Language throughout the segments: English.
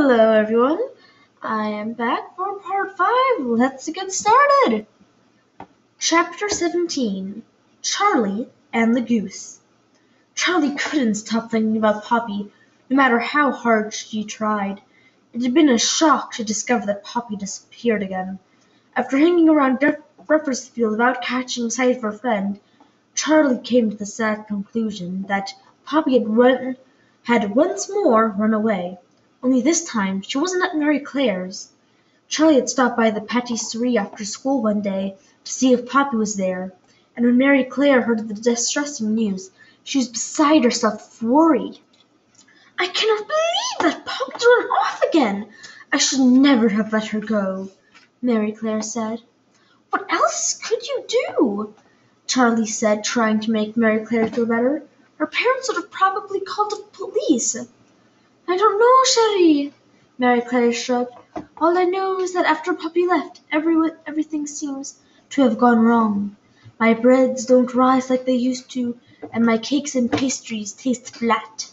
Hello, everyone. I am back for part 5. Let's get started. Chapter 17 Charlie and the Goose. Charlie couldn't stop thinking about Poppy, no matter how hard she tried. It had been a shock to discover that Poppy disappeared again. After hanging around breakfast field without catching sight of her friend, Charlie came to the sad conclusion that Poppy had once more run away. Only this time she wasn't at Mary Claire's. Charlie had stopped by the patisserie after school one day to see if Poppy was there, and when Mary Claire heard the distressing news, she was beside herself with worry. "I cannot believe that Poppy's run off again! I should never have let her go," Mary Claire said. "What else could you do?" Charlie said, trying to make Mary Claire feel better. "Her parents would have probably called the police." "I don't know, Chérie," Mary Claire shrugged. "All I know is that after Poppy left, everything seems to have gone wrong. My breads don't rise like they used to, and my cakes and pastries taste flat."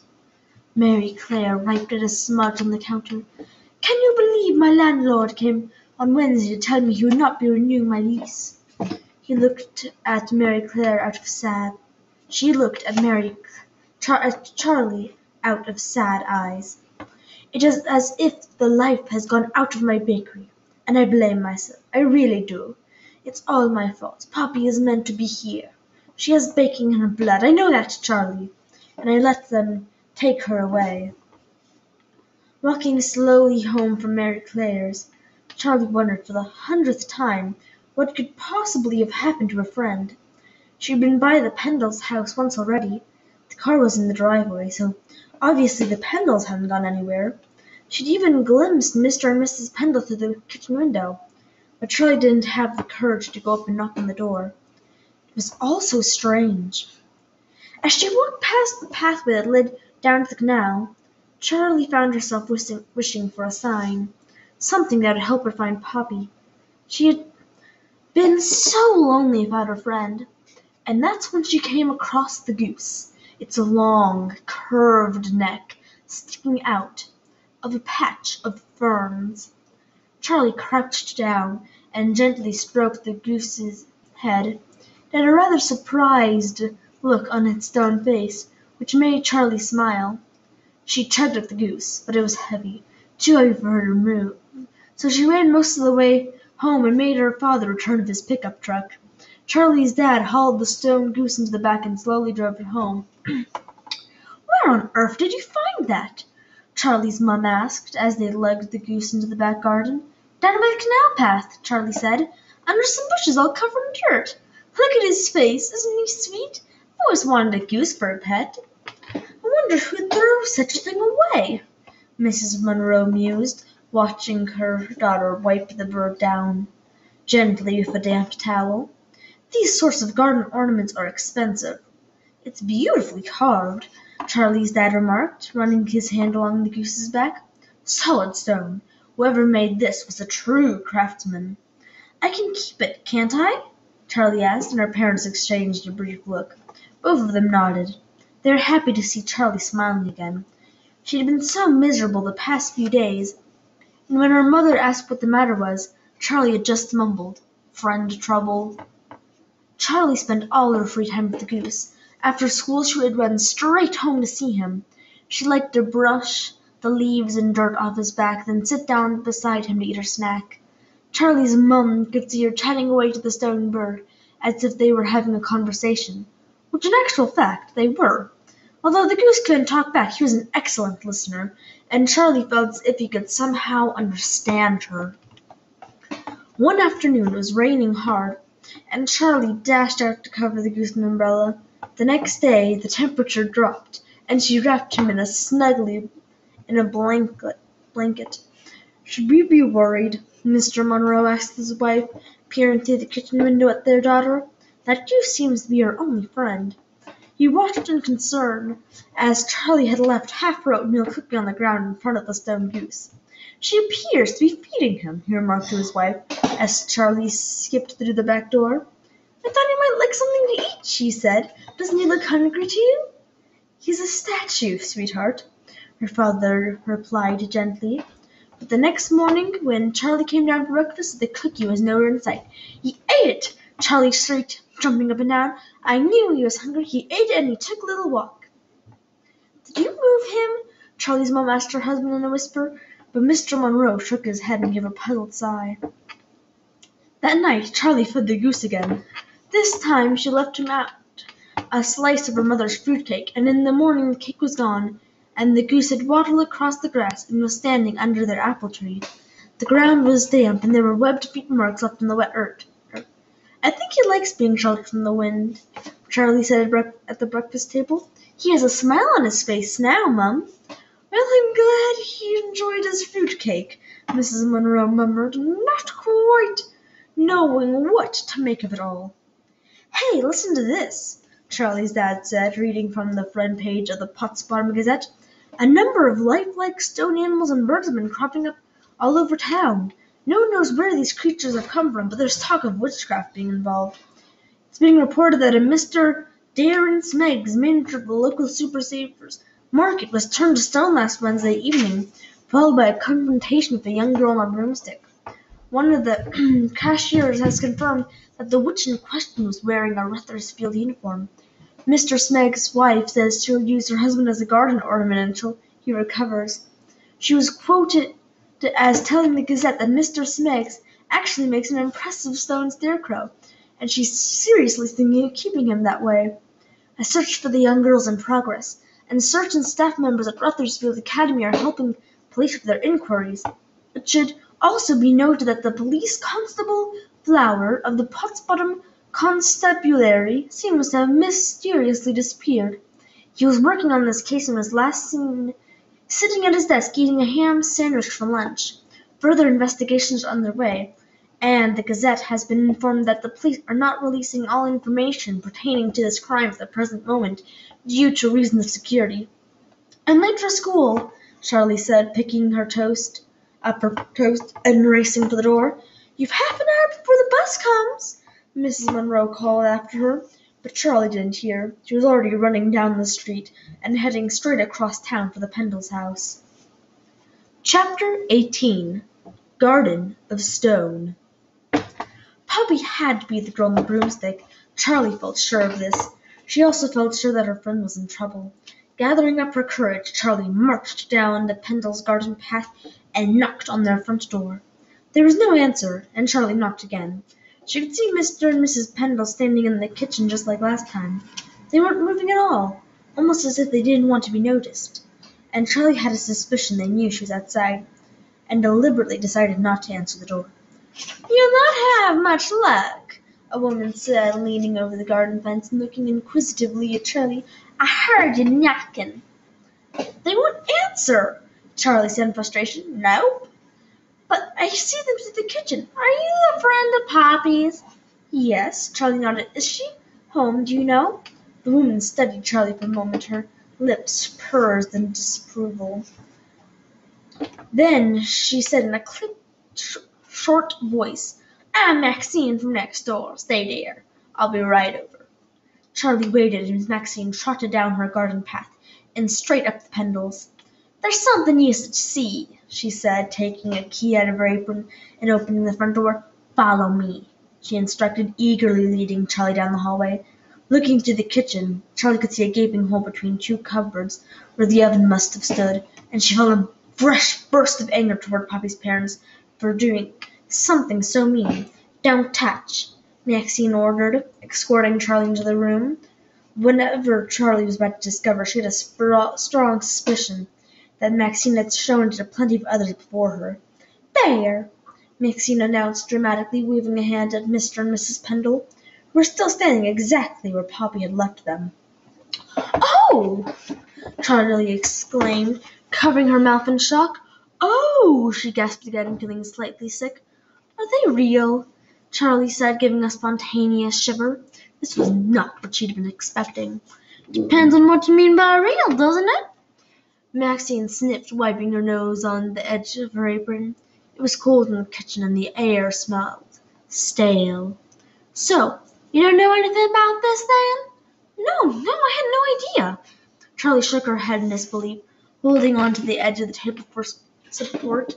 Mary Claire wiped at a smudge on the counter. "Can you believe my landlord came on Wednesday to tell me he would not be renewing my lease?" He looked at Mary Claire out of sad. She looked at Charlie out of sad eyes. "It is as if the life has gone out of my bakery, and I blame myself. I really do. It's all my fault. Poppy is meant to be here. She has baking in her blood. I know that, Charlie. And I let them take her away." Walking slowly home from Mary Claire's, Charlie wondered for the 100th time what could possibly have happened to her friend. She had been by the Pendle's house once already. The car was in the driveway, so obviously the Pendles hadn't gone anywhere. She'd even glimpsed Mr. and Mrs. Pendle through the kitchen window, but Charlie didn't have the courage to go up and knock on the door. It was all so strange. As she walked past the pathway that led down to the canal, Charlie found herself wishing for a sign, something that would help her find Poppy. She had been so lonely without her friend. And that's when she came across the goose, its long, curved neck sticking out of a patch of ferns. Charlie crouched down and gently stroked the goose's head. It had a rather surprised look on its stone face, which made Charlie smile. She tugged at the goose, but it was heavy, too heavy for her to move, so she ran most of the way home and made her father return with his pickup truck. Charlie's dad hauled the stone goose into the back and slowly drove it home. "Where on earth did you find that?" Charlie's mum asked, as they lugged the goose into the back garden. "Down by the canal path," Charlie said, "under some bushes all covered in dirt. Look at his face, isn't he sweet? I've always wanted a goose for a pet." "I wonder who'd throw such a thing away," Mrs. Munro mused, watching her daughter wipe the bird down gently with a damp towel. "These sorts of garden ornaments are expensive." "It's beautifully carved," Charlie's dad remarked, running his hand along the goose's back. "Solid stone. Whoever made this was a true craftsman." "I can keep it, can't I?" Charlie asked, and her parents exchanged a brief look. Both of them nodded. They were happy to see Charlie smiling again. She had been so miserable the past few days, and when her mother asked what the matter was, Charlie had just mumbled, "Friend trouble." Charlie spent all her free time with the goose. After school she would run straight home to see him. She liked to brush the leaves and dirt off his back, then sit down beside him to eat her snack. Charlie's mum could see her chatting away to the stone bird as if they were having a conversation, which in actual fact they were. Although the goose couldn't talk back, he was an excellent listener, and Charlie felt as if he could somehow understand her. One afternoon it was raining hard, and Charlie dashed out to cover the goose with an umbrella. The next day the temperature dropped, and she wrapped him snugly in a blanket. "Should we be worried?" Mr. Munro asked his wife, peering through the kitchen window at their daughter. "That goose seems to be her only friend." He watched in concern as Charlie had left half her oatmeal cooking on the ground in front of the stone goose. "She appears to be feeding him," he remarked to his wife, as Charlie skipped through the back door. "I thought he might like something to eat," she said. "Doesn't he look hungry to you?" "He's a statue, sweetheart," her father replied gently. But the next morning, when Charlie came down for breakfast, the cookie was nowhere in sight. "He ate it!" Charlie shrieked, jumping up and down. "I knew he was hungry. He ate it and he took a little walk." "Did you move him?" Charlie's mom asked her husband in a whisper, but Mr. Monroe shook his head and gave a puzzled sigh. That night Charlie fed the goose again. This time she left him out a slice of her mother's fruit cake, and in the morning the cake was gone, and the goose had waddled across the grass and was standing under their apple tree. The ground was damp, and there were webbed feet marks left on the wet earth. "I think he likes being sheltered from the wind," Charlie said at the breakfast table. "He has a smile on his face now, Mum." "Well, I'm glad he enjoyed his fruit cake," Mrs. Monroe murmured, not quite knowing what to make of it all. "Hey, listen to this," Charlie's dad said, reading from the front page of the Potsbottom Gazette. "A number of lifelike stone animals and birds have been cropping up all over town. No one knows where these creatures have come from, but there's talk of witchcraft being involved. It's being reported that a Mr. Darren Smeggs, manager of the local Super Savers market, was turned to stone last Wednesday evening, followed by a confrontation with a young girl on a broomstick. One of the cashiers has confirmed that the witch in question was wearing a Rutherford uniform. Mr. Smeggs' wife says she'll use her husband as a garden ornament until he recovers. She was quoted as telling the Gazette that Mr. Smeggs actually makes an impressive stone scarecrow, and she's seriously thinking of keeping him that way. A search for the young girl is in progress, and certain staff members at Rutherford Academy are helping police with their inquiries. It should also be noted that the police constable Flower of the Potsbottom Constabulary seems to have mysteriously disappeared. He was working on this case and was last seen sitting at his desk eating a ham sandwich for lunch. Further investigations are underway, and the Gazette has been informed that the police are not releasing all information pertaining to this crime at the present moment due to reasons of security. "I'm late for school," Charlie said, picking up her toast and racing for the door. "You've half an hour before the bus comes," Mrs. Monroe called after her, but Charlie didn't hear. She was already running down the street and heading straight across town for the Pendle's house. Chapter 18. Garden of Stone. Poppy had to be the girl on the broomstick. Charlie felt sure of this. She also felt sure that her friend was in trouble. Gathering up her courage, Charlie marched down the Pendle's garden path and knocked on their front door. There was no answer, and Charlie knocked again. She could see Mr. and Mrs. Pendle standing in the kitchen just like last time. They weren't moving at all, almost as if they didn't want to be noticed. And Charlie had a suspicion they knew she was outside, and deliberately decided not to answer the door. "You'll not have much luck," a woman said, leaning over the garden fence and looking inquisitively at Charlie. "I heard you knocking." "They won't answer," Charlie said in frustration. "Nope." "But I see them through the kitchen. Are you a friend of Poppy's?" "Yes," Charlie nodded. "Is she home, do you know?" The woman studied Charlie for a moment, her lips pursed in disapproval. Then she said in a short voice, "I'm Maxine from next door. Stay there. I'll be right over." Charlie waited as Maxine trotted down her garden path and straight up the Pendles. "There's something you should see," she said, taking a key out of her apron and opening the front door. "Follow me," she instructed, eagerly leading Charlie down the hallway. Looking through the kitchen, Charlie could see a gaping hole between two cupboards where the oven must have stood, and she felt a fresh burst of anger toward Poppy's parents for doing something so mean. "Don't touch," Maxine ordered, escorting Charlie into the room. Whenever Charlie was about to discover, she had a strong suspicion that Maxine had shown it to plenty of others before her. "There," Maxine announced dramatically, waving a hand at Mr. and Mrs. Pendle, who were still standing exactly where Poppy had left them. "Oh!" Charlie exclaimed, covering her mouth in shock. "Oh!" she gasped again, feeling slightly sick. "Are they real?" Charlie said, giving a spontaneous shiver. This was not what she'd been expecting. "Depends on what you mean by real, doesn't it?" Maxine sniffed, wiping her nose on the edge of her apron. It was cold in the kitchen, and the air smelled stale. "So, you don't know anything about this, then?" No, I had no idea." Charlie shook her head in disbelief, holding on to the edge of the table for support.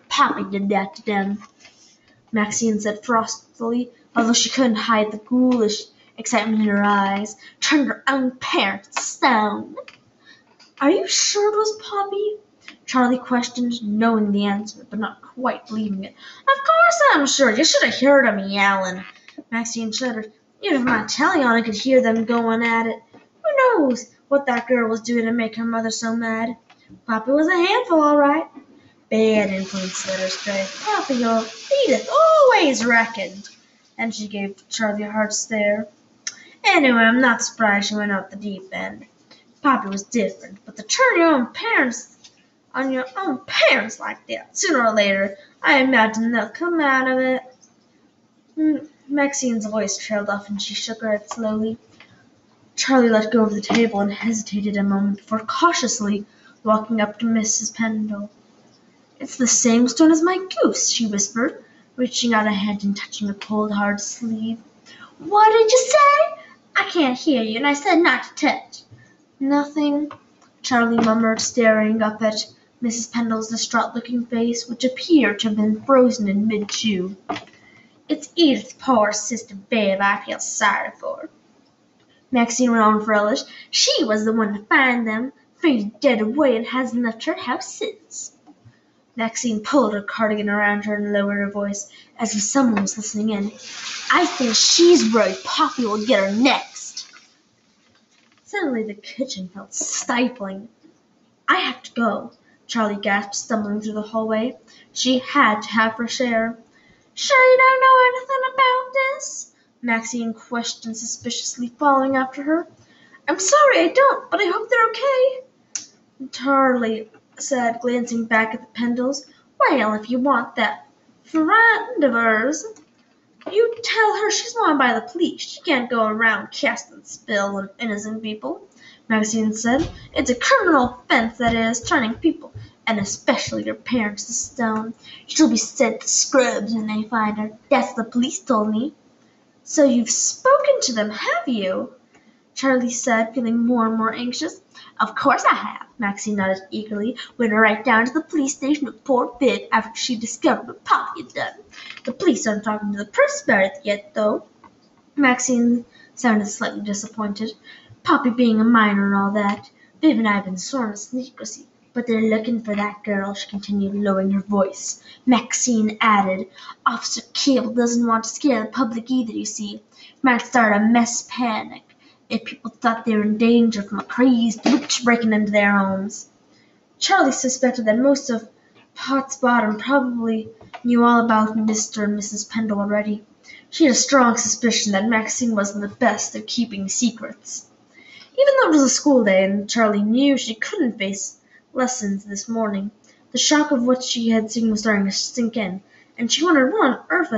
Poppy did that to them, Maxine said frostily, although she couldn't hide the ghoulish excitement in her eyes. Turned her own parents to stone. Are you sure it was Poppy? Charlie questioned, knowing the answer, but not quite believing it. Of course I'm sure. You should have heard them yelling. Maxine shuddered. Even if my telly on, I could hear them going at it. Who knows what that girl was doing to make her mother so mad? Poppy was a handful, all right. Bad influence, let her stray. Poppy or Edith always reckoned. And she gave Charlie a hard stare. Anyway, I'm not surprised she went out the deep end. Poppy was different, but to turn on your own parents like that, sooner or later, I imagine they'll come out of it. Maxine's voice trailed off and she shook her head slowly. Charlie let go of the table and hesitated a moment before cautiously walking up to Mrs. Pendle. It's the same stone as my goose, she whispered, reaching out a hand and touching a cold, hard sleeve. What did you say? I can't hear you, and I said not to touch. Nothing, Charlie murmured, staring up at Mrs. Pendle's distraught-looking face, which appeared to have been frozen in mid-chew. It's Edith's poor sister Babe I feel sorry for. Maxine went on for relish. She was the one to find them, fainted dead away, and hasn't left her house since. Maxine pulled her cardigan around her and lowered her voice, as if someone was listening in. I think she's worried Poppy will get her next. Suddenly the kitchen felt stifling. I have to go, Charlie gasped, stumbling through the hallway. She had to have her share. Sure you don't know anything about this? Maxine questioned suspiciously, following after her. I'm sorry, I don't, but I hope they're okay. Charlie said, glancing back at the Pendles. Well, if you want that friend of hers, you tell her she's wanted by the police. She can't go around casting spills on innocent people, Maxine said. It's a criminal offense, that is, turning people, and especially your parents, to stone. She'll be sent to scrubs when they find her. That's what the police told me. So you've spoken to them, have you? Charlie said, feeling more and more anxious. Of course I have, Maxine nodded eagerly. Went right down to the police station with poor Viv after she discovered what Poppy had done. The police aren't talking to the press about it yet, though. Maxine sounded slightly disappointed. Poppy being a minor and all that. Viv and I have been sworn to secrecy. But they're looking for that girl, she continued, lowering her voice. Maxine added, Officer Cable doesn't want to scare the public either, you see. Might start a mess panic if people thought they were in danger from a crazed witch breaking into their homes. Charlie suspected that most of Potts Bottom probably knew all about Mr. and Mrs. Pendle already. She had a strong suspicion that Maxine wasn't the best at keeping secrets. Even though it was a school day and Charlie knew she couldn't face lessons this morning, the shock of what she had seen was starting to sink in, and she wondered what on earth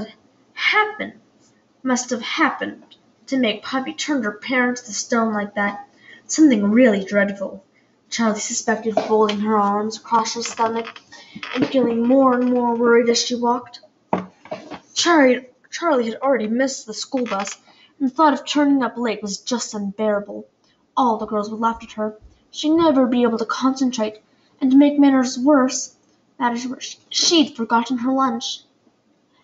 must have happened to make Poppy turn her parents to stone like that. Something really dreadful, Charlie suspected, folding her arms across her stomach and feeling more and more worried as she walked. Charlie had already missed the school bus, and the thought of turning up late was just unbearable. All the girls would laugh at her. She'd never be able to concentrate, and to make matters worse, she'd forgotten her lunch.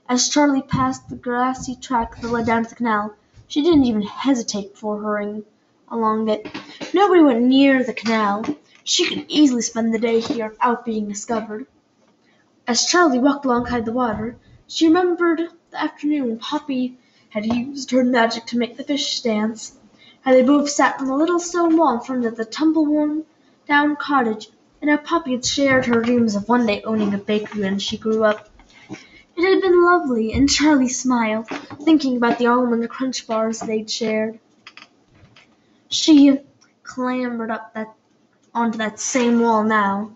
As Charlie passed the grassy track that led down to the canal, she didn't even hesitate before hurrying along it. Nobody went near the canal. She could easily spend the day here without being discovered. As Charlie walked alongside the water, she remembered the afternoon when Poppy had used her magic to make the fish dance, how they both sat on the little stone wall in front of the tumble-worn-down cottage, and how Poppy had shared her dreams of one day owning a bakery when she grew up. It had been lovely, and Charlie smiled, thinking about the almond crunch bars they'd shared. She clambered up onto that same wall now,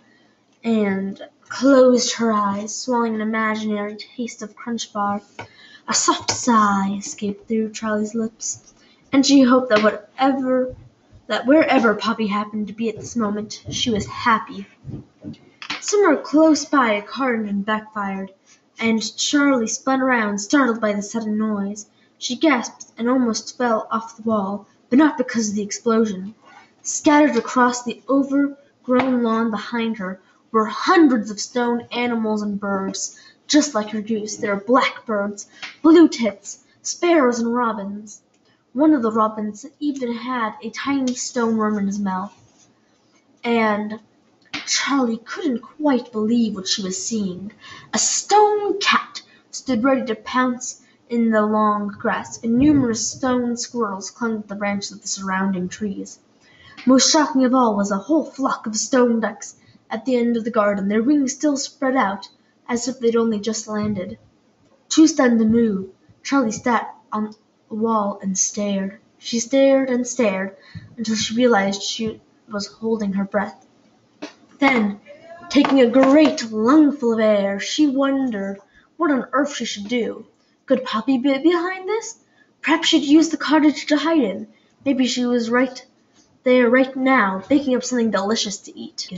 and closed her eyes, swallowing an imaginary taste of crunch bar. A soft sigh escaped through Charlie's lips, and she hoped that wherever Poppy happened to be at this moment, she was happy. Somewhere close by a car engine backfired, and Charlie spun around, startled by the sudden noise. She gasped and almost fell off the wall, but not because of the explosion. Scattered across the overgrown lawn behind her were hundreds of stone animals and birds, just like her goose. There were blackbirds, blue tits, sparrows, and robins. One of the robins even had a tiny stone worm in his mouth, and Charlie couldn't quite believe what she was seeing. A stone cat stood ready to pounce in the long grass, and numerous stone squirrels clung to the branches of the surrounding trees. Most shocking of all was a whole flock of stone ducks at the end of the garden, their wings still spread out, as if they'd only just landed. Too stunned to move, Charlie sat on the wall and stared. She stared and stared until she realized she was holding her breath. Then, taking a great lungful of air, she wondered what on earth she should do. Could Poppy be behind this? Perhaps she'd use the cottage to hide in. Maybe she was right there right now, baking up something delicious to eat.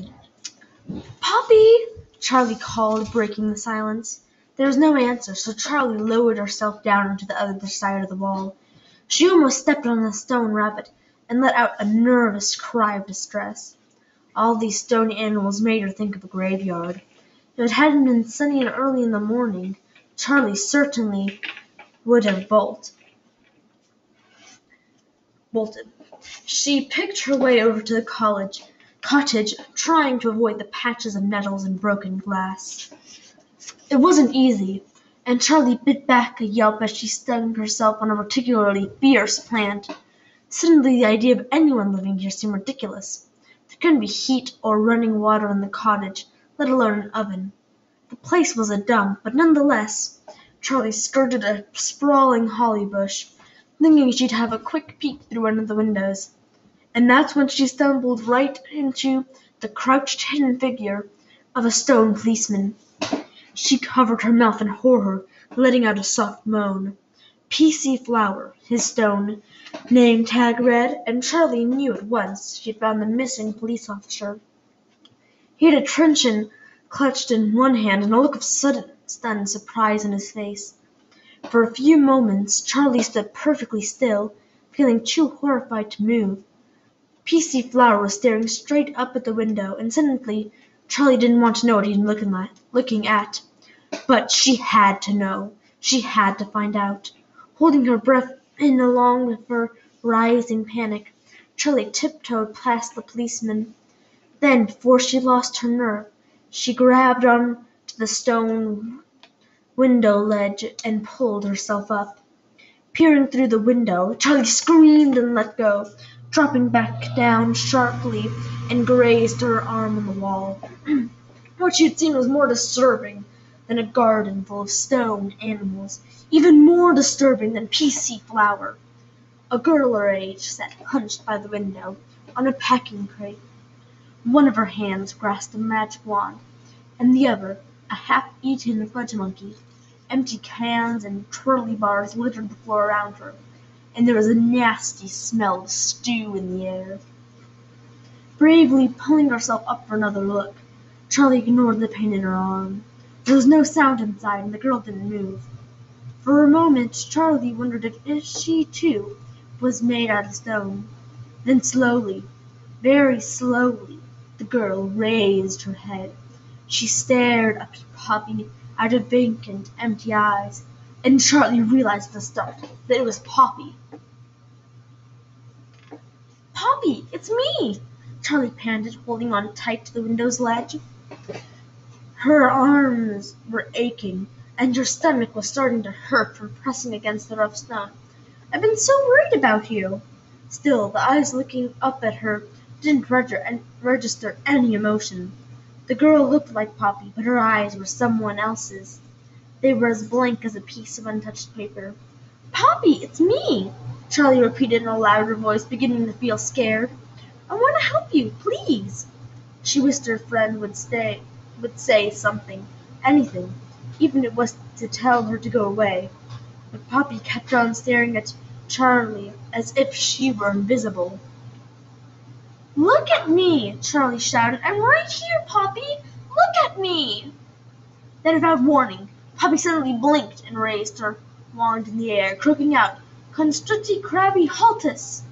"Poppy!" Charlie called, breaking the silence. There was no answer, so Charlie lowered herself down onto the other side of the wall. She almost stepped on a stone rabbit and let out a nervous cry of distress. All these stone animals made her think of a graveyard. If it hadn't been sunny and early in the morning, Charlie certainly would have bolted. She picked her way over to the cottage, trying to avoid the patches of nettles and broken glass. It wasn't easy, and Charlie bit back a yelp as she stung herself on a particularly fierce plant. Suddenly the idea of anyone living here seemed ridiculous. There couldn't be heat or running water in the cottage, let alone an oven. The place was a dump, but nonetheless, Charlie skirted a sprawling holly bush, thinking she'd have a quick peek through one of the windows. And that's when she stumbled right into the crouched hidden figure of a stone policeman. She covered her mouth in horror, letting out a soft moan. P.C. Flower, his stone name tag read, and Charlie knew at once she'd found the missing police officer. He had a truncheon clutched in one hand and a look of stunned surprise on his face. For a few moments Charlie stood perfectly still, feeling too horrified to move. P.C. Flower was staring straight up at the window, and suddenly Charlie didn't want to know what he'd been looking at. But she had to know. She had to find out. Holding her breath in along with her rising panic, Charlie tiptoed past the policeman. Then, before she lost her nerve, she grabbed on to the stone window ledge and pulled herself up. Peering through the window, Charlie screamed and let go, dropping back down sharply and grazed her arm on the wall. What she had seen was more disturbing than a garden full of stone animals, even more disturbing than P.C. Flower. A girl her age sat hunched by the window on a packing crate. One of her hands grasped a magic wand, and the other a half-eaten fudge monkey. Empty cans and twirly bars littered the floor around her, and there was a nasty smell of stew in the air. Bravely pulling herself up for another look, Charlie ignored the pain in her arm. There was no sound inside, and the girl didn't move. For a moment Charlie wondered if she, too, was made out of stone. Then slowly, very slowly, the girl raised her head. She stared up at Poppy out of vacant, empty eyes, and Charlie realized with a start that it was Poppy. "Poppy, it's me!" Charlie panted, holding on tight to the window's ledge. Her arms were aching, and her stomach was starting to hurt from pressing against the rough stone. "I've been so worried about you." Still, the eyes looking up at her didn't register any emotion. The girl looked like Poppy, but her eyes were someone else's. They were as blank as a piece of untouched paper. "Poppy, it's me!" Charlie repeated in a louder voice, beginning to feel scared. "I want to help you, please." She wished her friend would say something, anything, even if it was to tell her to go away. But Poppy kept on staring at Charlie as if she were invisible. "Look at me!" Charlie shouted. "I'm right here, Poppy! Look at me!" Then, without warning, Poppy suddenly blinked and raised her wand in the air, croaking out, "Constricti crabby haltus!"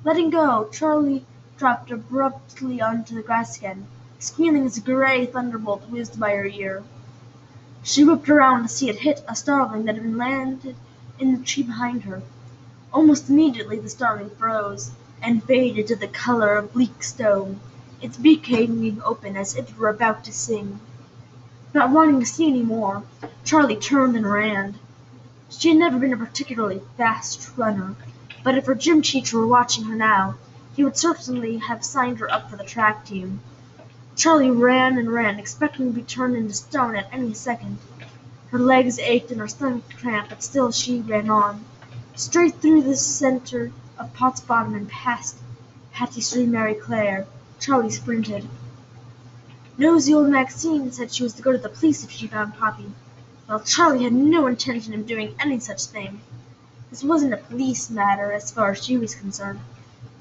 Letting go, Charlie dropped abruptly onto the grass again. squealing as a gray thunderbolt whizzed by her ear. She whipped around to see it hit a starling that had been landed in the tree behind her. Almost immediately the starling froze, and faded to the color of bleak stone, its beak hanging open as if it were about to sing. Not wanting to see any more, Charlie turned and ran. She had never been a particularly fast runner, but if her gym teacher were watching her now, he would certainly have signed her up for the track team. Charlie ran and ran, expecting to be turned into stone at any second. Her legs ached and her stomach cramped, but still she ran on. Straight through the center of Potts Bottom and past Hattie Street Mary Clare, Charlie sprinted. Nosy old Maxine said she was to go to the police if she found Poppy. Well, Charlie had no intention of doing any such thing. This wasn't a police matter as far as she was concerned.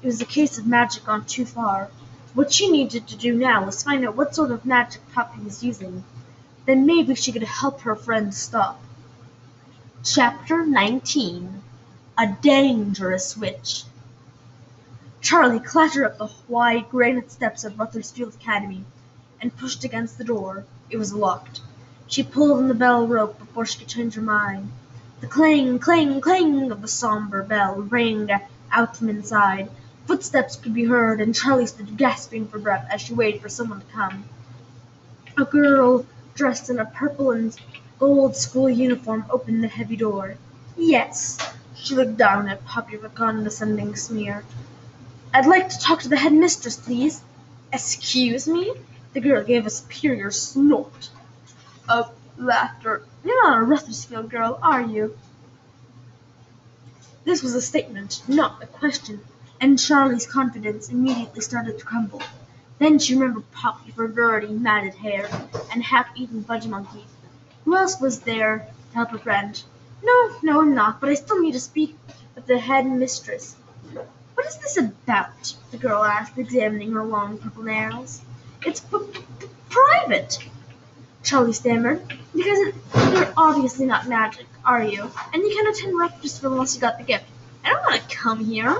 It was a case of magic gone too far. What she needed to do now was find out what sort of magic Poppy was using. Then maybe she could help her friend stop. Chapter 19. A Dangerous Witch. Charlie clattered up the wide granite steps of Ruthersfield Academy and pushed against the door. It was locked. She pulled on the bell rope before she could change her mind. The clang, clang, clang of the sombre bell rang out from inside. Footsteps could be heard, and Charlie stood gasping for breath as she waited for someone to come. A girl dressed in a purple and gold school uniform opened the heavy door. Yes. She looked down at Poppy with a condescending sneer. I'd like to talk to the headmistress, please. Excuse me? The girl gave a superior snort of laughter. You're not a Ruthersfield girl, are you? This was a statement, not a question, and Charlie's confidence immediately started to crumble. Then she remembered Poppy for dirty, matted hair and half-eaten fudge monkey. Who else was there to help her friend? No, I'm not, but I still need to speak with the headmistress. What is this about? The girl asked, examining her long purple nails. It's private, Charlie stammered, because you're obviously not magic, are you? And you can't attend Ruthersfield unless you got the gift. I don't want to come here,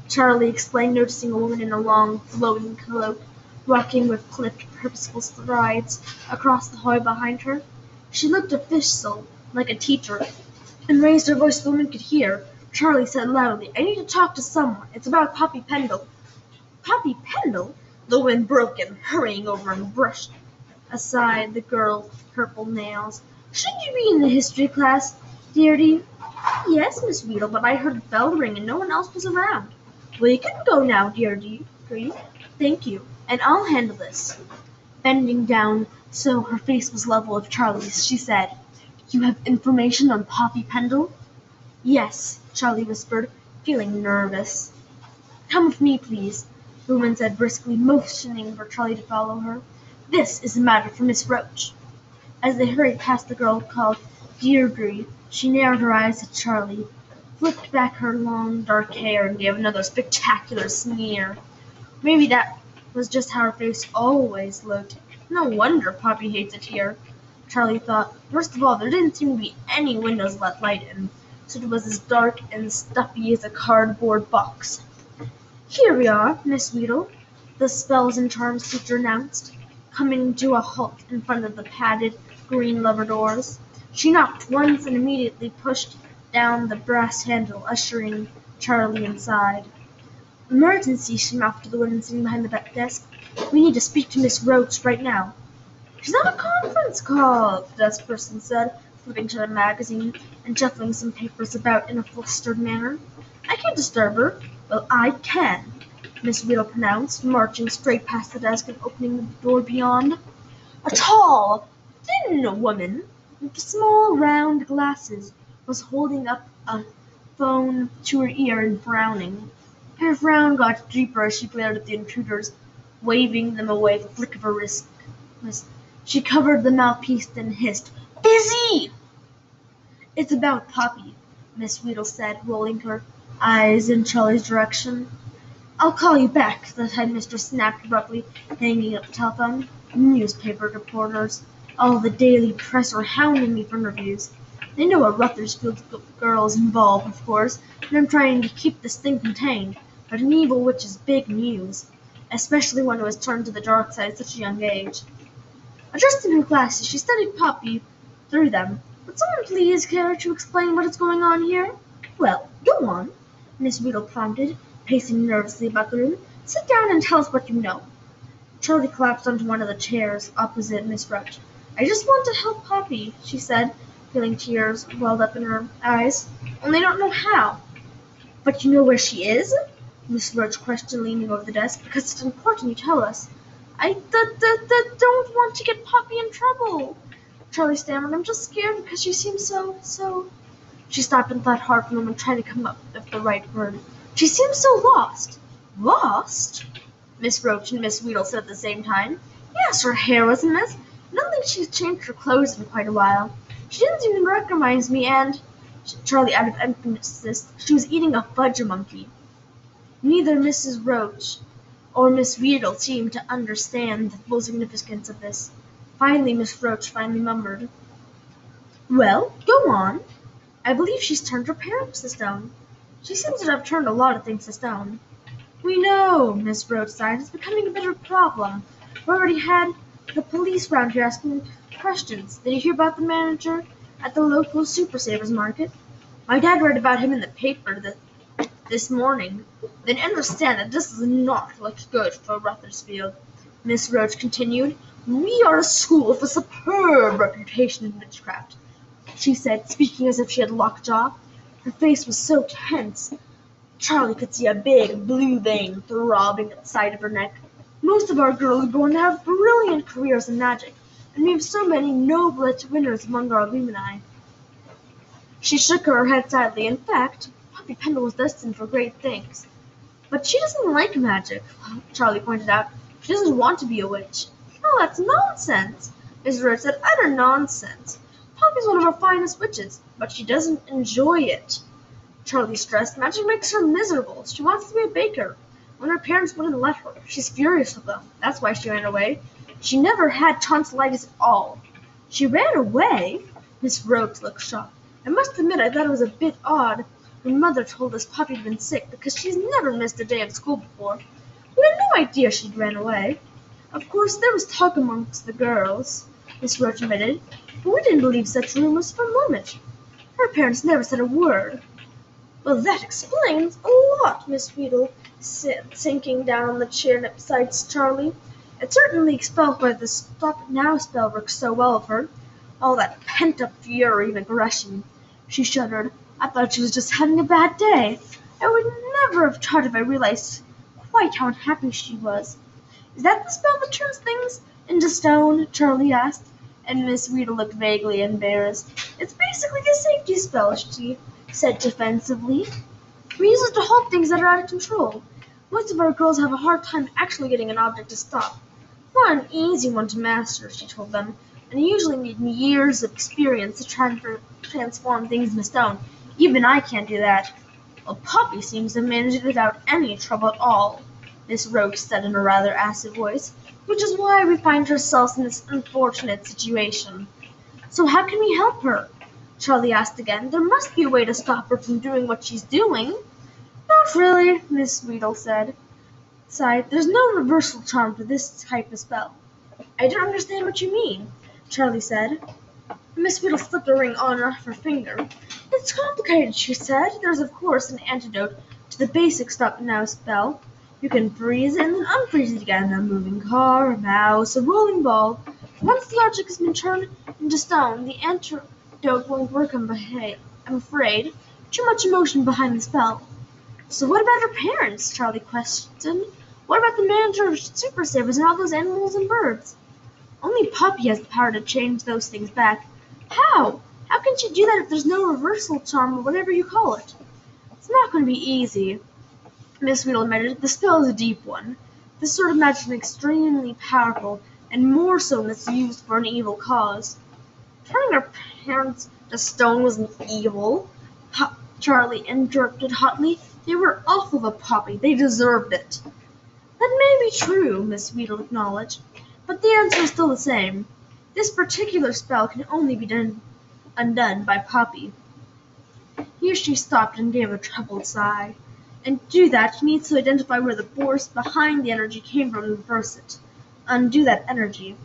Charlie explained, noticing a woman in a long, flowing cloak, walking with clipped, purposeful strides across the hall behind her. She looked official, like a teacher, and raised her voice so the woman could hear. Charlie said loudly, I need to talk to someone. It's about Poppy Pendle. Poppy Pendle? The woman broke in, hurrying over and brushed aside the girl's purple nails. Shouldn't you be in the history class, dearie? Yes, Miss Weedle, but I heard a bell ring and no one else was around. Well, you can go now, dearie. Thank you, and I'll handle this. Bending down so her face was level with Charlie's, she said, You have information on Poppy Pendle? Yes, Charlie whispered, feeling nervous. Come with me, please, the woman said briskly, motioning for Charlie to follow her. This is a matter for Miss Roach. As they hurried past the girl called Deirdre, she narrowed her eyes at Charlie, flipped back her long dark hair, and gave another spectacular sneer. Maybe that was just how her face always looked. No wonder Poppy hates it here, Charlie thought. First of all, there didn't seem to be any windows let light in, so it was as dark and stuffy as a cardboard box. Here we are, Miss Weedle, the spells and charms teacher announced, coming to a halt in front of the padded green leather doors. She knocked once and immediately pushed down the brass handle, ushering Charlie inside. Emergency, she mouthed to the woman sitting behind the desk. We need to speak to Miss Roach right now. She's on a conference call, the desk person said, flipping to the magazine and shuffling some papers about in a flustered manner. I can't disturb her. Well, I can, Miss Weedle pronounced, marching straight past the desk and opening the door beyond. A tall, thin woman with small round glasses was holding up a phone to her ear and frowning. Her frown got deeper as she glared at the intruders, waving them away with a flick of her wrist. She covered the mouthpiece and hissed, Busy! It's about Poppy, Miss Weedle said, rolling her eyes in Charlie's direction. I'll call you back, the headmistress snapped abruptly, hanging up the telephone. Newspaper reporters, all the daily press are hounding me for interviews. They know a Ruthersfield girl is involved, of course, and I'm trying to keep this thing contained, but an evil witch is big news. especially one who has turned to the dark side at such a young age. Adjusting her glasses, she studied Poppy through them. Would someone please care to explain what is going on here? Well, go on, Miss Weedle prompted, pacing nervously about the room. Sit down and tell us what you know. Charlie collapsed onto one of the chairs opposite Miss Roach. I just want to help Poppy, she said, feeling tears welled up in her eyes. Only I don't know how. But you know where she is? Miss Roach questioned, leaning over the desk. Because it's important you tell us. I don't want to get Poppy in trouble, Charlie stammered. I'm just scared because she seems so. She stopped and thought hard for a moment, trying to come up with the right word. She seems so lost. Lost? Miss Roach and Miss Weedle said at the same time. Yes, her hair was a mess. I don't think she's changed her clothes in quite a while. She didn't even recognize me, and Charlie added emphasis. She was eating a fudge monkey. Neither Mrs. Roach or Miss Weedle seemed to understand the full significance of this. Finally, Miss Roach murmured, Well, go on. I believe she's turned her parents to stone. She seems to have turned a lot of things to stone. We know, Miss Roach sighed. It's becoming a bit of a problem. We already had the police round here asking questions. Did you hear about the manager at the local Super Savers market? My dad read about him in the paper this morning. Then understand that this does not look good for Rutherford. Miss Roach continued. We are a school with a superb reputation in witchcraft, she said, speaking as if she had lockjaw. Her face was so tense, Charlie could see a big blue vein throbbing at the side of her neck. Most of our girls are going to have brilliant careers in magic, and we have so many Noblest winners among our alumni. She shook her head sadly. In fact, Poppy Pendle was destined for great things. But she doesn't like magic, Charlie pointed out. She doesn't want to be a witch. Oh, that's nonsense, Miss Roach said. Utter nonsense. Poppy's one of our finest witches, but she doesn't enjoy it. Charlie stressed. Magic makes her miserable. She wants to be a baker. When her parents wouldn't let her, she's furious with them. That's why she ran away. She never had tonsillitis at all. She ran away? Miss Roach looked shocked. I must admit I thought it was a bit odd when Mother told us Poppy had been sick, because she's never missed a day of school before. We had no idea she'd ran away. Of course, there was talk amongst the girls, Miss Roach admitted, but we didn't believe such rumors for a moment. Her parents never said a word. Well, that explains a lot, Miss Weedle said, sinking down on the chair beside Charlie. It certainly explains why the Stop Now spell works so well with her. All that pent-up fury and aggression. She shuddered. I thought she was just having a bad day. I would never have thought if I realized quite how unhappy she was. Is that the spell that turns things into stone? Charlie asked, and Miss Weedle looked vaguely embarrassed. It's basically a safety spell, she said defensively. We use it to hold things that are out of control. Most of our girls have a hard time actually getting an object to stop. It's not an easy one to master, she told them, and you usually need years of experience to transform things into stone. Even I can't do that. Well, Poppy seems to have managed it without any trouble at all, Miss Roach said in a rather acid voice, which is why we find ourselves in this unfortunate situation. So how can we help her? Charlie asked again. There must be a way to stop her from doing what she's doing. Not really, Miss Weedle sighed. There's no reversal charm for this type of spell. I don't understand what you mean, Charlie said. Miss Weedle slipped a ring on her finger. It's complicated, she said. There's, of course, an antidote to the basic Stop Now spell. You can freeze it and then unfreeze it again. A moving car, a mouse, a rolling ball. Once the object has been turned into stone, the antidote won't work, I'm afraid. Too much emotion behind the spell. So what about her parents? Charlie questioned. What about the manager of Super Savers and all those animals and birds? Only Poppy has the power to change those things back. How? How can she do that if there's no reversal charm or whatever you call it? It's not going to be easy, Miss Weedle admitted. The spell is a deep one. This sort of magic is extremely powerful, and more so when it's used for an evil cause. Turning her parents to stone wasn't evil, Charlie interrupted hotly. They were awful to Poppy. They deserved it. That may be true, Miss Weedle acknowledged, but the answer is still the same. This particular spell can only be undone by Poppy. Here she stopped and gave a troubled sigh. And to do that, she needs to identify where the force behind the energy came from and reverse it. Undo that energy.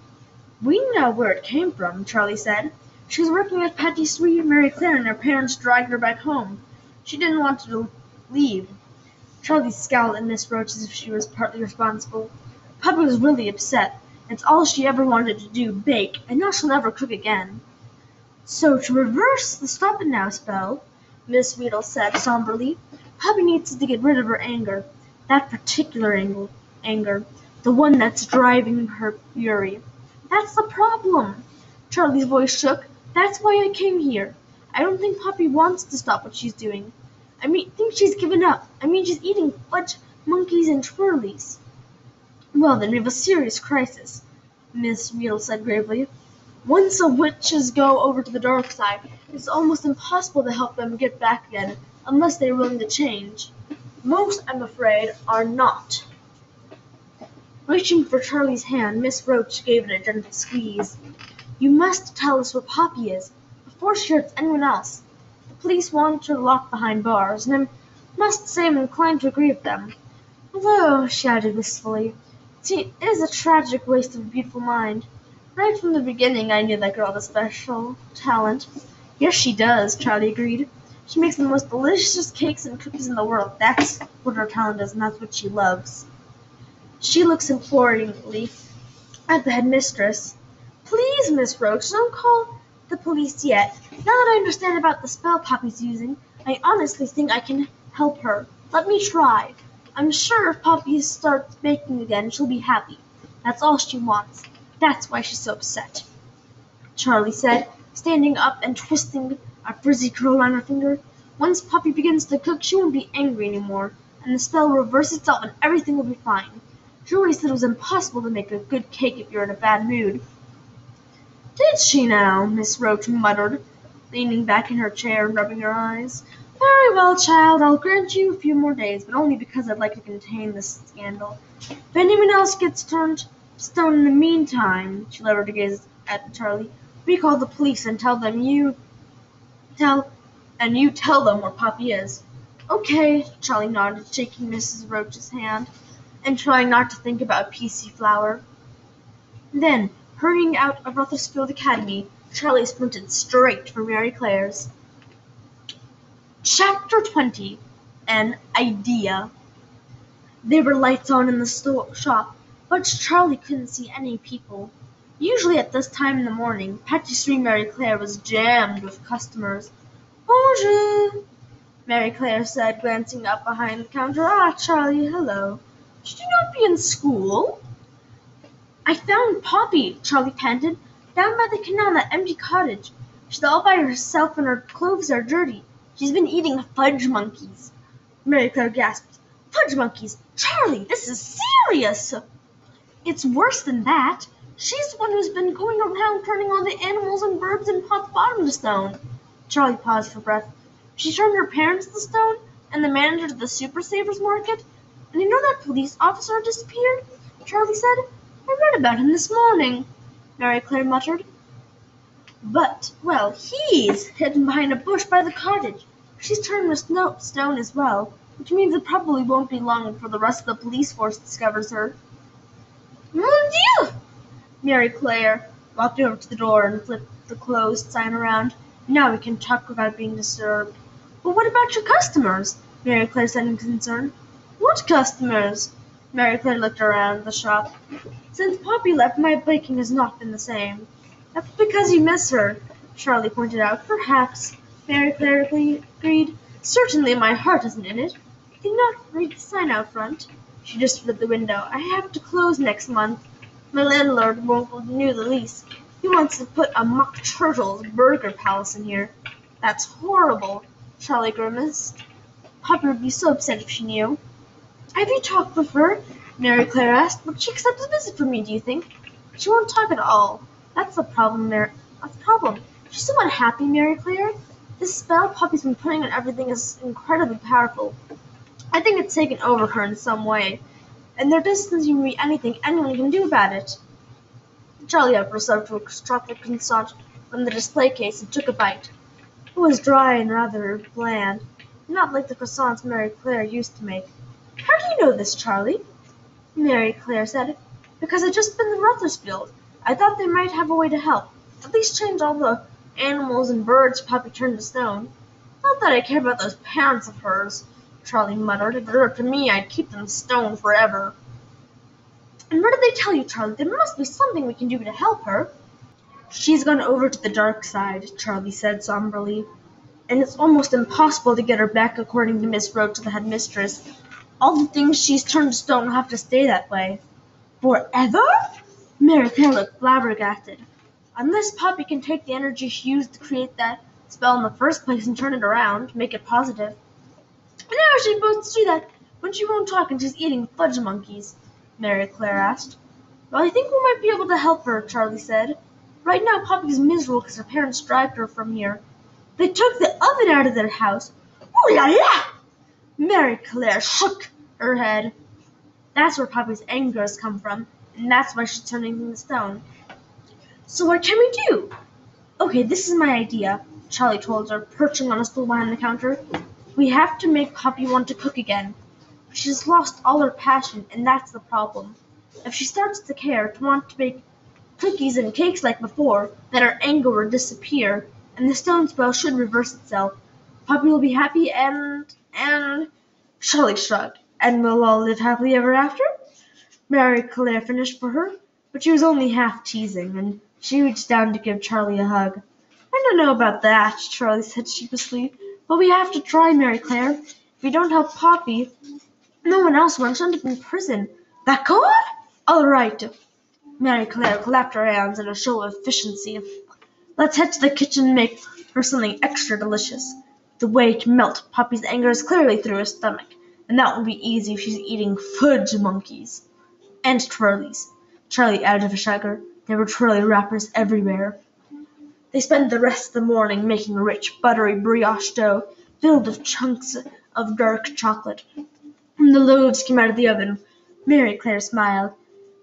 We know where it came from, Charlie said. She was working at Patisserie Marie Claire and her parents dragged her back home. She didn't want to leave. Charlie scowled at Miss Roach as if she was partly responsible. Puppy was really upset. It's all she ever wanted to do, bake, and now she'll never cook again. So to reverse the stop it now spell, Miss Weedle said somberly, Puppy needs to get rid of her anger. That particular anger. The one that's driving her fury. That's the problem. Charlie's voice shook. That's why I came here. I don't think Poppy wants to stop what she's doing. Think she's given up. She's eating fudge monkeys and twirlies. Well, then we have a serious crisis, Miss Weedle said gravely. Once the witches go over to the dark side, it's almost impossible to help them get back again, unless they're willing to change. Most, I'm afraid, are not. Reaching for Charlie's hand, Miss Roach gave it a gentle squeeze. You must tell us where Poppy is, before she hurts anyone else. The police want her locked behind bars, and I must say I'm inclined to agree with them. Although, she added wistfully, it is a tragic waste of a beautiful mind. Right from the beginning I knew that girl had a special talent. Yes, she does, Charlie agreed. She makes the most delicious cakes and cookies in the world. That's what her talent is, and that's what she loves. She looks imploringly at the headmistress. Please, Miss Roach, don't call the police yet. Now that I understand about the spell Poppy's using, I honestly think I can help her. Let me try. I'm sure if Poppy starts baking again, she'll be happy. That's all she wants. That's why she's so upset, Charlie said, standing up and twisting a frizzy curl on her finger. Once Poppy begins to cook, she won't be angry anymore, and the spell will reverse itself and everything will be fine. Julie said it was impossible to make a good cake if you're in a bad mood. Did she now? Miss Roach muttered, leaning back in her chair and rubbing her eyes. Very well, child, I'll grant you a few more days, but only because I'd like to contain this scandal. If anyone else gets turned stone in the meantime, she lowered to gaze at Charlie, we call the police and tell them you tell them where Poppy is. Okay, Charlie nodded, shaking Mrs. Roach's hand and trying not to think about PC flour. Then, hurrying out of Rutherford Academy, Charlie sprinted straight for Mary Claire's. Chapter 20. An Idea. There were lights on in the shop, but Charlie couldn't see any people. Usually at this time in the morning, Patisserie Marie Claire was jammed with customers. Bonjour, Marie Claire said, glancing up behind the counter. Ah, Charlie, hello. Should you not be in school? I found Poppy, Charlie panted, down by the canal in that empty cottage. She's all by herself and her clothes are dirty. She's been eating fudge monkeys. Mary Claire gasped. Fudge monkeys! Charlie, this is serious! It's worse than that. She's the one who's been going around turning all the animals and birds in Pot's Bottom to stone. Charlie paused for breath. She turned her parents to stone, and the manager to the Super Savers Market. And you know that police officer disappeared? Charlie said. I read about him this morning, Mary Claire muttered. But, well, he's hidden behind a bush by the cottage. She's turned to stone as well, which means it probably won't be long before the rest of the police force discovers her. Mon Dieu! Mary Claire walked over to the door and flipped the closed sign around. Now we can talk without being disturbed. But what about your customers? Mary Claire said in concern. What customers? Mary Claire looked around the shop. Since Poppy left, my baking has not been the same. That's because you miss her, Charlie pointed out. Perhaps, Mary Claire agreed. Certainly my heart isn't in it. Did you not read the sign out front? She just read the window. I have to close next month. My landlord won't renew the lease. He wants to put a Mock Turtle's burger palace in here. That's horrible, Charlie grimaced. Poppy would be so upset if she knew. Have you talked with her? Mary Claire asked. Would she accept a visit from me, do you think? She won't talk at all. That's the problem, That's the problem. She's so unhappy, Mary Claire. This spell Poppy's been putting on everything is incredibly powerful. I think it's taken over her in some way, and there doesn't seem to be anything anyone can do about it. Charlie helped herself to a chocolate croissant from the display case and took a bite. It was dry and rather bland. not like the croissants Mary Claire used to make. How do you know this, Charlie? Mary Claire said, because I'd just been to Rutherfield. I thought they might have a way to help. At least change all the animals and birds Poppy turned to stone. Not that I care about those parents of hers, Charlie muttered. If it were up to me, I'd keep them stone forever. And what did they tell you, Charlie? There must be something we can do to help her. She's gone over to the dark side, Charlie said somberly, and it's almost impossible to get her back according to Miss Roach, the headmistress. All the things she's turned to stone will have to stay that way. Forever? Mary Claire looked flabbergasted. Unless Poppy can take the energy she used to create that spell in the first place and turn it around, make it positive. And how is she supposed to do that when she won't talk and she's eating fudge monkeys? Mary Claire asked. Well, I think we might be able to help her, Charlie said. Right now Poppy's miserable because her parents dragged her from here. They took the oven out of their house. Ooh la la! Mary Claire shook her head. That's where Poppy's anger has come from, and that's why she's turning into stone. So what can we do? Okay, this is my idea, Charlie told her, perching on a stool behind the counter. We have to make Poppy want to cook again. She's lost all her passion, and that's the problem. If she starts to care, to want to make cookies and cakes like before, then her anger will disappear, and the stone spell should reverse itself. Poppy will be happy and Charlie shrugged. And we'll all live happily ever after? Mary Claire finished for her, but she was only half teasing, and she reached down to give Charlie a hug. I don't know about that, Charlie said sheepishly, but we have to try, Mary Claire. If we don't help Poppy, no one else will end up in prison. That good? All right. Mary Claire clapped her hands in a show of efficiency. Let's head to the kitchen and make her something extra delicious. The way to melt Poppy's anger is clearly through her stomach, and that won't be easy if she's eating fudge monkeys. And twirlies. Charlie added with a shudder. There were twirly wrappers everywhere. They spent the rest of the morning making a rich, buttery brioche dough filled with chunks of dark chocolate. When the loaves came out of the oven, Mary Claire smiled.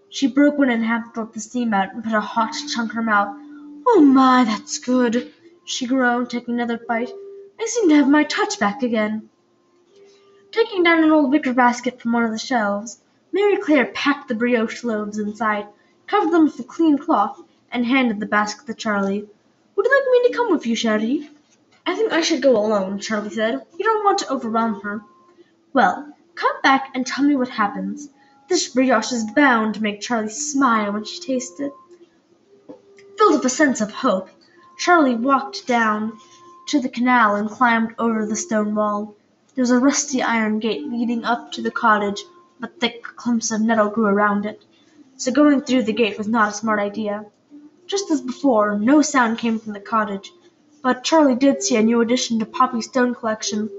She broke one in half to let the steam out and put a hot chunk in her mouth. Oh my, that's good, she groaned, taking another bite. I seem to have my touch back again. Taking down an old wicker basket from one of the shelves, Mary Claire packed the brioche loaves inside, covered them with a clean cloth, and handed the basket to Charlie. Would you like me to come with you, Charlie? I think I should go alone, Charlie said. You don't want to overwhelm her. Well, come back and tell me what happens. This brioche is bound to make Charlie smile when she tastes it. Filled with a sense of hope, Charlie walked down to the canal and climbed over the stone wall. There was a rusty iron gate leading up to the cottage, but thick clumps of nettle grew around it, so going through the gate was not a smart idea. Just as before, no sound came from the cottage, but Charlie did see a new addition to Poppy's stone collection.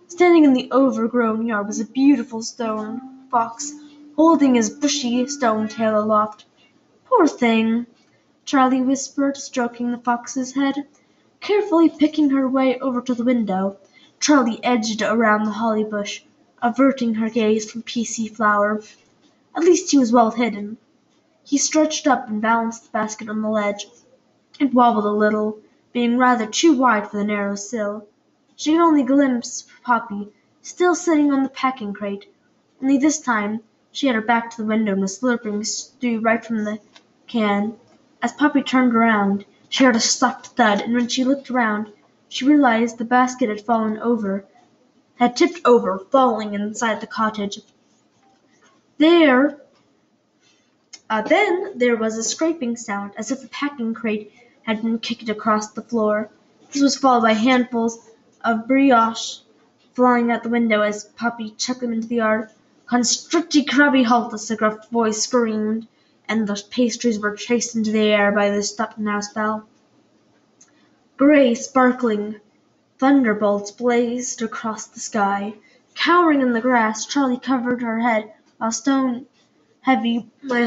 Standing in the overgrown yard was a beautiful stone fox, holding his bushy stone tail aloft. Poor thing, Charlie whispered, stroking the fox's head. Carefully picking her way over to the window, Charlie edged around the holly bush, averting her gaze from P.C. Flower. At least he was well hidden. He stretched up and balanced the basket on the ledge. It wobbled a little, being rather too wide for the narrow sill. She could only glimpse Poppy, still sitting on the packing crate, only this time she had her back to the window and was slurping stew right from the can. As Poppy turned around, she heard a soft thud, and when she looked around, she realized the basket had tipped over, falling inside the cottage. Then there was a scraping sound, as if a packing crate had been kicked across the floor. This was followed by handfuls of brioche flying out the window as Poppy chucked them into the yard. Constricty crabby haltus, a gruff voice screamed, and the pastries were chased into the air by the stop-now spell. Gray, sparkling thunderbolts blazed across the sky. Cowering in the grass, Charlie covered her head while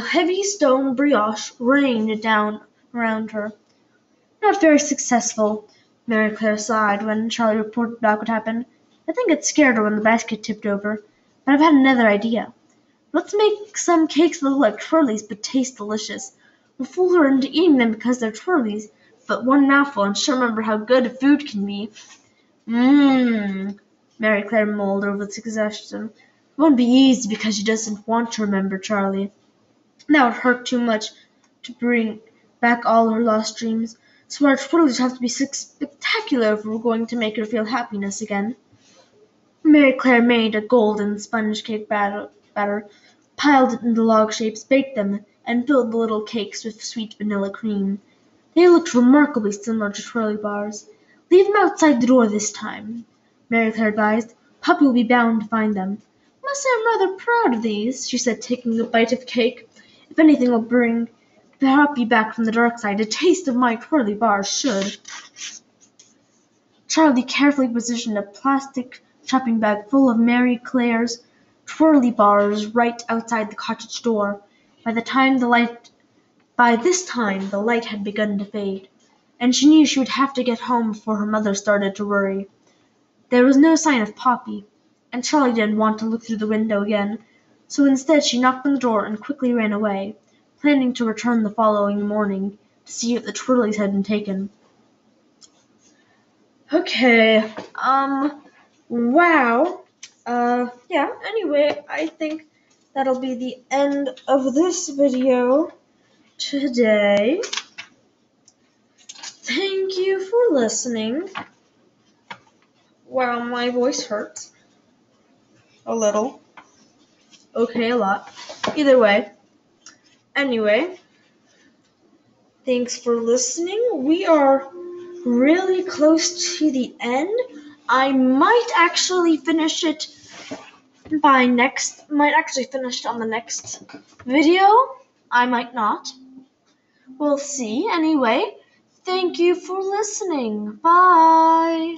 heavy stone brioche rained down around her. Not very successful, Mary Claire sighed when Charlie reported back what happened. I think it scared her when the basket tipped over, but I've had another idea. Let's make some cakes that look like twirlies but taste delicious. We'll fool her into eating them because they're twirlies, but one mouthful and she'll remember how good food can be. Mmm, Mary Claire mulled over the suggestion. It won't be easy because she doesn't want to remember Charlie. That would hurt too much to bring back all her lost dreams. So our twirlies have to be spectacular if we're going to make her feel happiness again. Mary Claire made a golden sponge cake batter, piled it into log shapes, baked them, and filled the little cakes with sweet vanilla cream. They looked remarkably similar to twirly bars. "Leave them outside the door this time," Mary Claire advised. "Puppy will be bound to find them." "Must say I'm rather proud of these," she said, taking a bite of cake. "If anything will bring Puppy back from the dark side, a taste of my twirly bars should." Charlie carefully positioned a plastic shopping bag full of Mary Claire's twirly bars right outside the cottage door. By this time the light had begun to fade, and she knew she would have to get home before her mother started to worry. There was no sign of Poppy, and Charlie didn't want to look through the window again, so instead she knocked on the door and quickly ran away, planning to return the following morning to see if the twirlies had been taken. Okay, wow. Yeah, anyway, I think that'll be the end of this video today. Thank you for listening. Wow, my voice hurts. A little. Okay, a lot. Either way. Anyway, thanks for listening. We are really close to the end. I might actually finish it on the next video. I might not. We'll see. Anyway, thank you for listening. Bye.